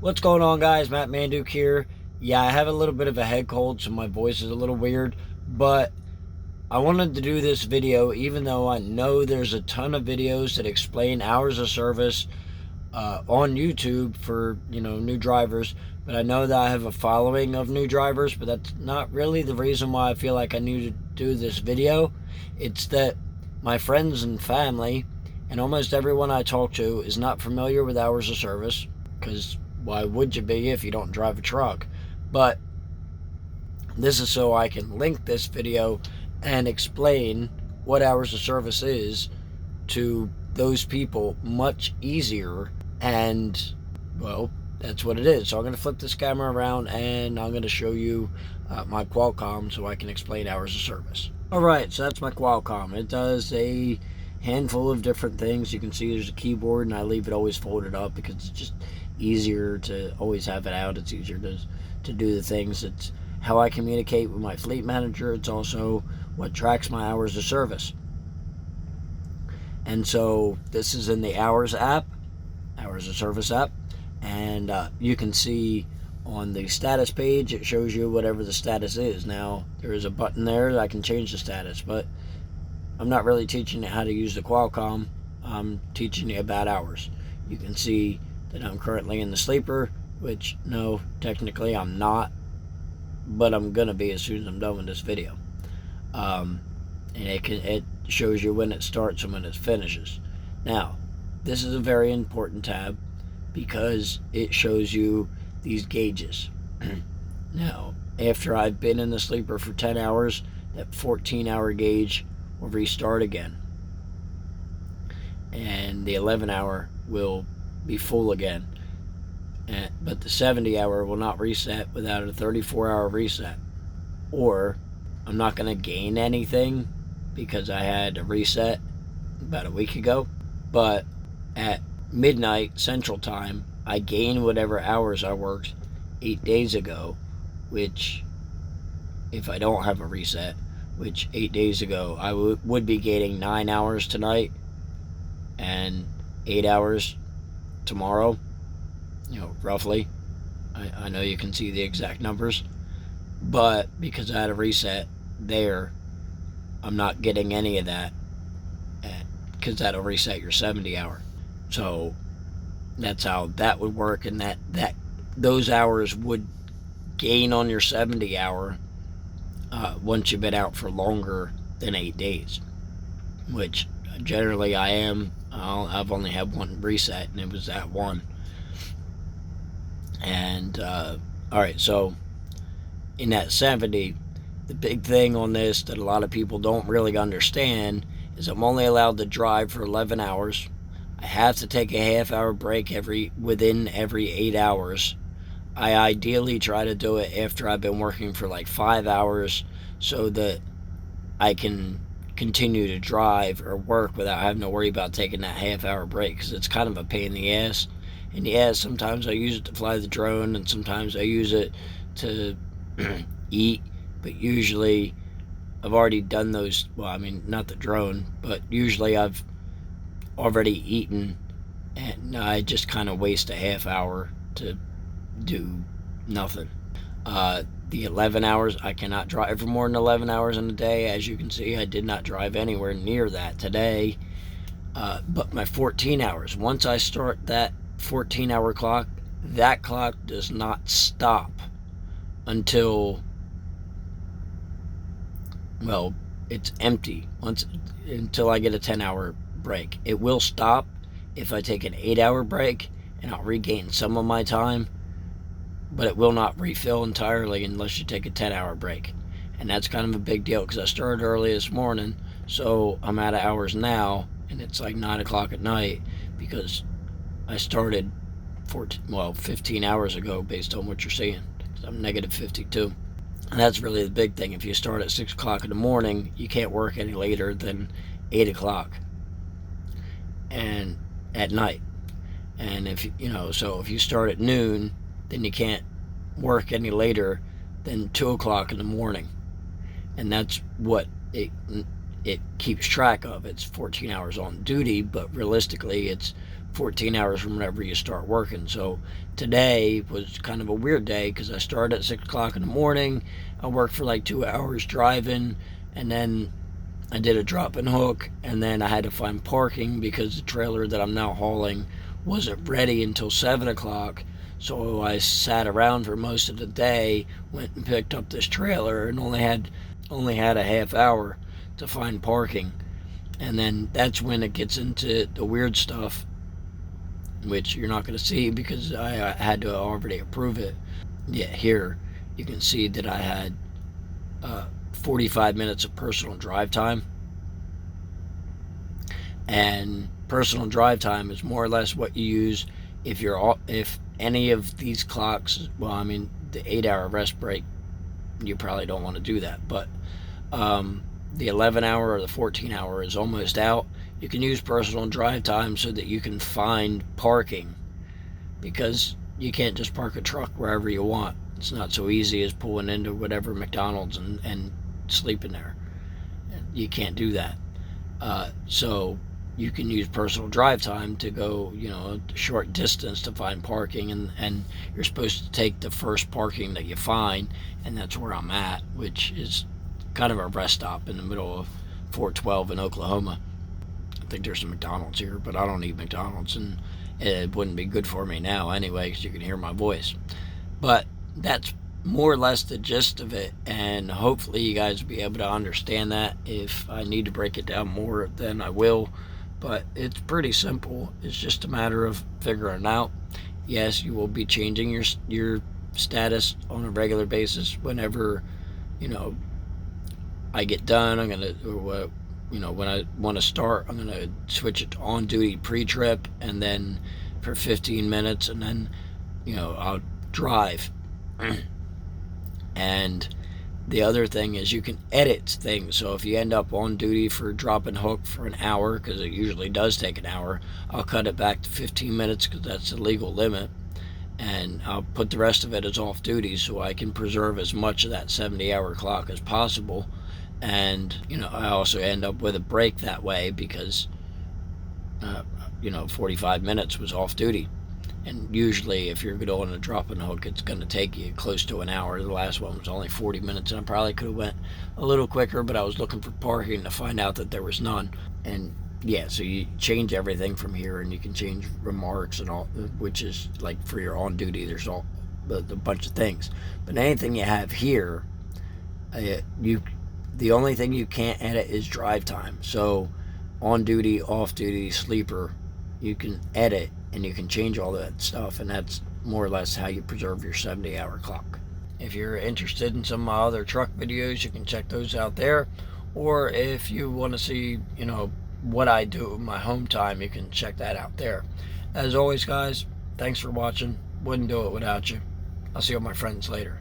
What's going on, guys? Matt Manduke here. Yeah, I have a little bit of a head cold, so my voice is a little weird, but I wanted to do this video even though I know there's a ton of videos that explain hours of service on YouTube for, new drivers, but I know that I have a following of new drivers, but that's not really the reason why I feel like I need to do this video. It's that my friends and family and almost everyone I talk to is not familiar with hours of service, because why would you be if you don't drive a truck? But this is so I can link this video and explain what hours of service is to those people much easier. And, well, that's what it is. So I'm going to flip this camera around and I'm going to show you my Qualcomm so I can explain hours of service. Alright, so that's my Qualcomm. It does a handful of different things. You can see there's a keyboard, and I leave it always folded up because it's just easier to always have it out. It's easier to do the things. It's how I communicate with my fleet manager. It's also what tracks my hours of service. And so this is in the hours app, hours of service app, and you can see on the status page it shows you whatever the status is. Now there is a button there that I can change the status, but I'm not really teaching you how to use the Qualcomm. I'm teaching you about hours. You can see that I'm currently in the sleeper, which, no, technically I'm not, but I'm gonna be as soon as I'm done with this video. And it shows you when it starts and when it finishes. Now, this is a very important tab because it shows you these gauges. Now, after I've been in the sleeper for 10 hours, that 14-hour gauge will restart again, and the 11-hour will be full again, but the 70-hour will not reset without a 34-hour reset. Or I'm not going to gain anything because I had a reset about a week ago, but at midnight Central Time I gain whatever hours I worked 8 days ago, which, if I don't have a reset, which 8 days ago I would be gaining 9 hours tonight and 8 hours tomorrow, roughly. I know you can see the exact numbers, but because I had a reset there, I'm not getting any of that, because that'll reset your 70-hour. So that's how that would work, and that those hours would gain on your 70-hour once you've been out for longer than 8 days, which generally I am. I've only had one reset, and it was that one. And alright, so in that 70, the big thing on this that a lot of people don't really understand is I'm only allowed to drive for 11 hours. I have to take a half-hour break within every 8 hours. I ideally try to do it after I've been working for like 5 hours so that I can continue to drive or work without having to worry about taking that half-hour break, because it's kind of a pain in the ass. And yeah, sometimes I use it to fly the drone, and sometimes I use it to eat, but usually I've already done those. Well, I mean, not the drone, but usually I've already eaten, and I just kind of waste a half hour to do nothing. The 11 hours, I cannot drive for more than 11 hours in a day. As you can see, I did not drive anywhere near that today. But my 14 hours, once I start that 14-hour clock, that clock does not stop until, well, it's empty until I get a 10-hour break. It will stop if I take an 8-hour break, and I'll regain some of my time, but it will not refill entirely unless you take a 10-hour break. And that's kind of a big deal, because I started early this morning, so I'm out of hours now, and it's like 9 o'clock at night, because I started 15 hours ago based on what you're seeing, because I'm negative 52. And that's really the big thing. If you start at 6 o'clock in the morning, you can't work any later than 8 o'clock and at night. And so if you start at noon, then you can't work any later than 2 o'clock in the morning. And that's what it keeps track of. It's 14 hours on duty, but realistically it's 14 hours from whenever you start working. So today was kind of a weird day because I started at 6 o'clock in the morning. I worked for like 2 hours driving, and then I did a drop and hook, and then I had to find parking because the trailer that I'm now hauling wasn't ready until 7 o'clock. So I sat around for most of the day, went and picked up this trailer, and only had a half hour to find parking. And then that's when it gets into the weird stuff, which you're not going to see because I had to already approve it. Yeah, here you can see that I had 45 minutes of personal drive time. And personal drive time is more or less what you use if any of these clocks, well, I mean, the 8-hour rest break, you probably don't want to do that, but the 11-hour or the 14-hour is almost out. You can use personal drive time so that you can find parking, because you can't just park a truck wherever you want. It's not so easy as pulling into whatever McDonald's and sleeping there. You can't do that. So you can use personal drive time to go, a short distance to find parking, and you're supposed to take the first parking that you find, and that's where I'm at, which is kind of a rest stop in the middle of 412 in Oklahoma. I think there's some McDonald's here, but I don't eat McDonald's, and it wouldn't be good for me now anyway, because you can hear my voice. But that's more or less the gist of it, and hopefully you guys will be able to understand that. If I need to break it down more, then I will, but it's pretty simple. It's just a matter of figuring it out. Yes, you will be changing your status on a regular basis whenever I get done. I'm gonna, when I want to start, I'm gonna switch it to on duty pre-trip, and then for 15 minutes, and then I'll drive. And the other thing is you can edit things. So if you end up on duty for drop and hook for an hour, because it usually does take an hour, I'll cut it back to 15 minutes because that's the legal limit, and I'll put the rest of it as off duty so I can preserve as much of that 70-hour clock as possible. And I also end up with a break that way because 45 minutes was off duty. And usually if you're going to drop and hook, it's going to take you close to an hour. The last one was only 40 minutes, and I probably could have went a little quicker, but I was looking for parking to find out that there was none. And yeah, so you change everything from here, and you can change remarks and all, which is like for your on duty, there's a bunch of things. But anything you have here, the only thing you can't edit is drive time. So on duty, off duty, sleeper, you can edit, and you can change all that stuff, and that's more or less how you preserve your 70-hour clock. If you're interested in some of my other truck videos, you can check those out there. Or if you want to see, what I do in my home time, you can check that out there. As always, guys, thanks for watching. Wouldn't do it without you. I'll see all my friends later.